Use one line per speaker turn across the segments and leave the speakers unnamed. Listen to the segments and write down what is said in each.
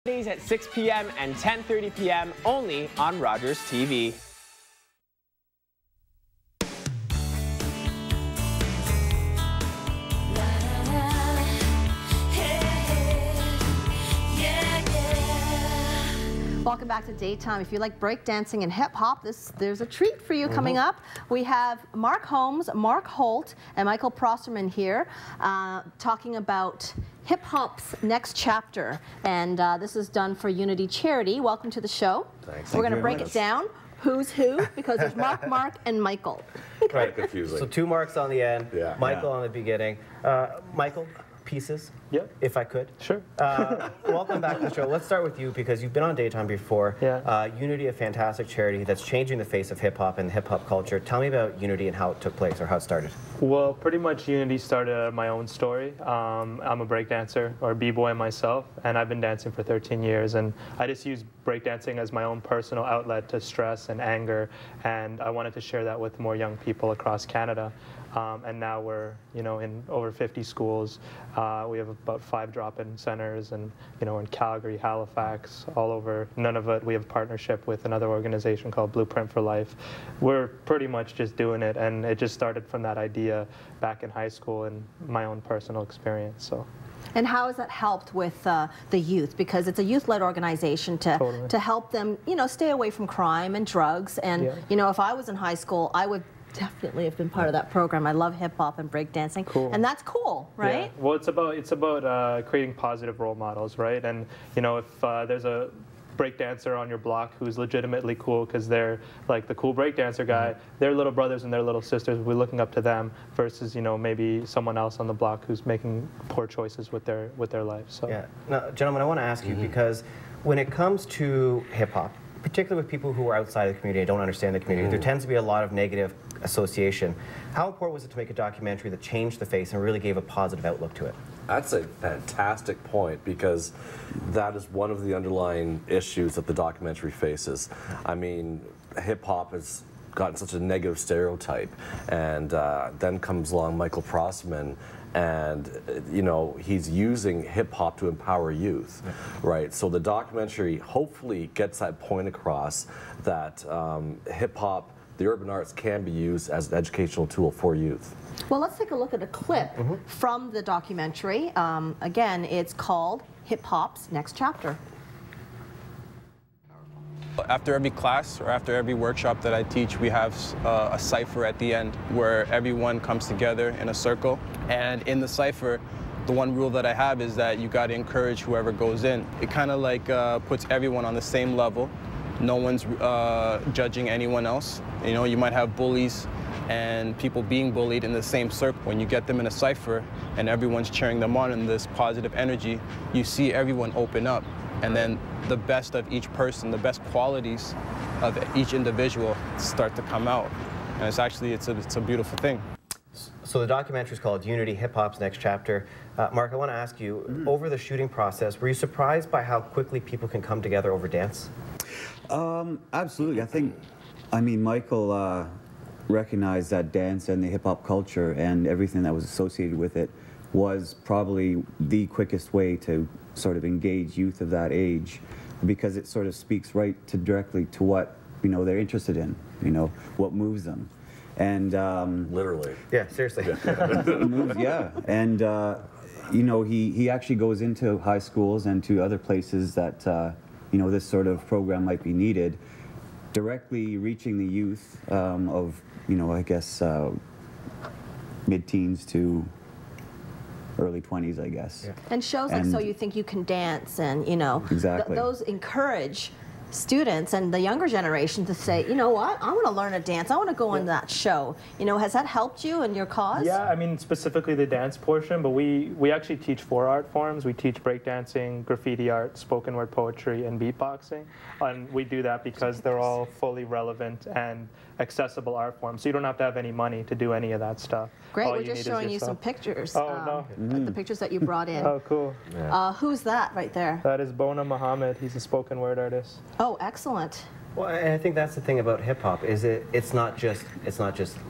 At 6 p.m. and 10:30 p.m. only on Rogers TV.
Welcome back to Daytime. If you like breakdancing and hip-hop, there's a treat for you coming up. We have Mark Holmes, Mark Holt, and Michael Prosterman here talking about hip-hop's next chapter. And this is done for Unity Charity. Welcome to the show.
Thanks.
We're going to break it down. Who's who? Because there's Mark, and Michael.
Right, confusing.
So 2 marks on the end,
Yeah.
Michael on the beginning. Michael, pieces,
Yep.
if I could.
Sure.
Welcome back to the show. Let's start with you because you've been on Daytime before.
Yeah.
Unity, a fantastic charity that's changing the face of hip-hop and hip-hop culture. Tell me about Unity and how it took place or how it started.
Well, pretty much Unity started out of my own story. I'm a breakdancer, or b-boy myself, and I've been dancing for 13 years. And I just use breakdancing as my own personal outlet to stress and anger, and I wanted to share that with more young people across Canada. And now we're, in over 50 schools. We have about 5 drop-in centers, and we're in Calgary, Halifax, all over Nunavut. We have a partnership with another organization called Blueprint for Life. We're pretty much just doing it, and it just started from that idea back in high school and my own personal experience. So.
And how has that helped with the youth? Because it's a youth-led organization to help them, stay away from crime and drugs. And, if I was in high school, I would definitely have been part of that program. I love hip-hop and breakdancing. Cool. And that's cool, right?
Yeah. Well, it's about creating positive role models, right? And, if there's a breakdancer on your block who's legitimately cool because they're like the cool breakdancer guy, their little brothers and their little sisters will be looking up to them versus maybe someone else on the block who's making poor choices with their life. So
yeah. Now, gentlemen, I want to ask you because when it comes to hip-hop, particularly with people who are outside of the community and don't understand the community, there tends to be a lot of negative association. How important was it to make a documentary that changed the face and really gave a positive outlook to it?
That's a fantastic point because that is one of the underlying issues that the documentary faces. I mean, hip-hop has gotten such a negative stereotype, and then comes along Michael Prosterman, and he's using hip-hop to empower youth, right? So the documentary hopefully gets that point across that hip-hop, the urban arts, can be used as an educational tool for youth.
Well, let's take a look at a clip from the documentary. Again, it's called Hip Hop's Next Chapter.
After every class or after every workshop that I teach, we have a cipher at the end where everyone comes together in a circle. And in the cipher, the one rule that I have is that you got to encourage whoever goes in. It kind of like puts everyone on the same level. No one's judging anyone else. You might have bullies and people being bullied in the same circle. When you get them in a cipher and everyone's cheering them on in this positive energy, you see everyone open up. And then the best of each person, the best qualities of each individual start to come out. And it's a beautiful thing.
So the documentary is called Unity, Hip Hop's Next Chapter. Mark, I want to ask you, over the shooting process, were you surprised by how quickly people can come together over dance?
Absolutely. I mean, Michael recognized that dance and the hip-hop culture and everything that was associated with it was probably the quickest way to sort of engage youth of that age, because it sort of speaks directly to what they're interested in, what moves them. And
literally.
Yeah, seriously.
moves, yeah. And he actually goes into high schools and to other places that this sort of program might be needed, directly reaching the youth of I guess mid-teens to early 20s, I guess. Yeah.
And shows like So You Think You Can Dance, and
exactly.
Those encourage students and the younger generation to say, you know what, I want to learn a dance, I want to go on that show. Has that helped you in your cause?
Yeah, I mean, specifically the dance portion, but we actually teach 4 art forms. We teach breakdancing, graffiti art, spoken word poetry, and beatboxing. And we do that because they're all fully relevant and accessible art forms. So you don't have to have any money to do any of that stuff.
Great, we're just showing you some pictures.
Oh, no.
The pictures that you brought in.
Oh, cool.
Yeah. Who's that right there?
That is Bona Muhammad. He's a spoken word artist.
Oh, excellent.
Well, and I think that's the thing about hip hop is it's not just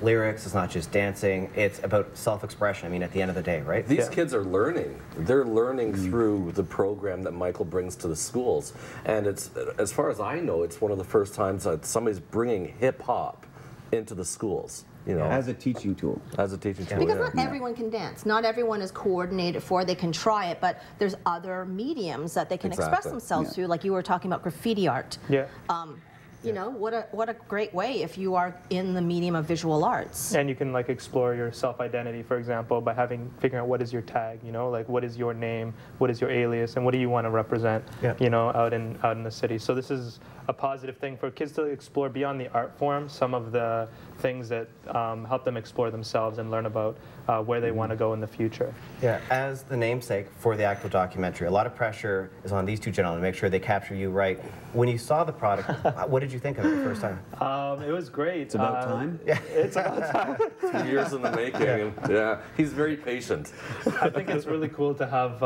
lyrics, it's not just dancing, it's about self-expression. I mean, at the end of the day, right?
These kids are learning. They're learning through the program that Michael brings to the schools, and it's, as far as I know, it's one of the first times that somebody's bringing hip hop into the schools. You know,
As a teaching tool.
as a teaching tool.
Because
yeah.
not everyone can dance. Not everyone is coordinated for. They can try it, but there's other mediums that they can express
Exactly.
themselves through. Like you were talking about graffiti art.
Yeah.
You know, what a great way if you are in the medium of visual arts.
And you can like explore your self-identity, for example, by figuring out what is your tag, you know, like what is your name, what is your alias, and what do you want to represent, you know, out in the city. So this is a positive thing for kids to explore beyond the art form, some of the things that help them explore themselves and learn about where they want to go in the future.
Yeah, as the namesake for the actual documentary, a lot of pressure is on these two gentlemen to make sure they capture you right. When you saw the product, what did you think of it the first time?
It was great.
It's about time.
Yeah.
It's about time.
2 years in the making. And, yeah, he's very patient.
I think it's really cool to have,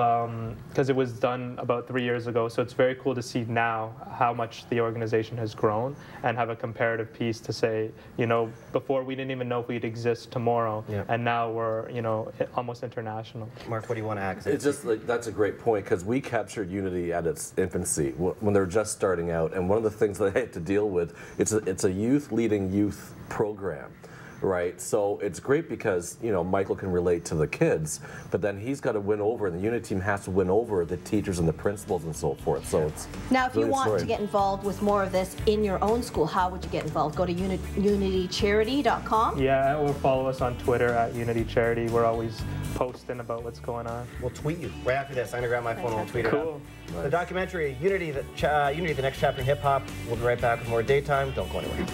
because it was done about 3 years ago, so it's very cool to see now how much the organization has grown and have a comparative piece to say, you know, before we didn't even know if we'd exist tomorrow, and now we're, you know, almost international.
Mark, what do you want to add?
It's just like, that's a great point, because we captured Unity at its infancy when they were just starting out, and one of the things that I had to deal with, it's a youth leading youth program. Right, so it's great because, you know, Michael can relate to the kids, but then he's got to win over, and the Unity team has to win over the teachers and the principals and so forth. So it's
Now, if you
really
want
story.
to get involved with more of this in your own school, how would you get involved? Go to unitycharity.com.
Yeah, or follow us on Twitter at Unity Charity. We're always posting about what's going on.
We'll tweet you right after this. I'm gonna grab my phone and we'll tweet it
Cool.
out. The documentary Unity, the next chapter in hip hop. We'll be right back with more Daytime. Don't go anywhere.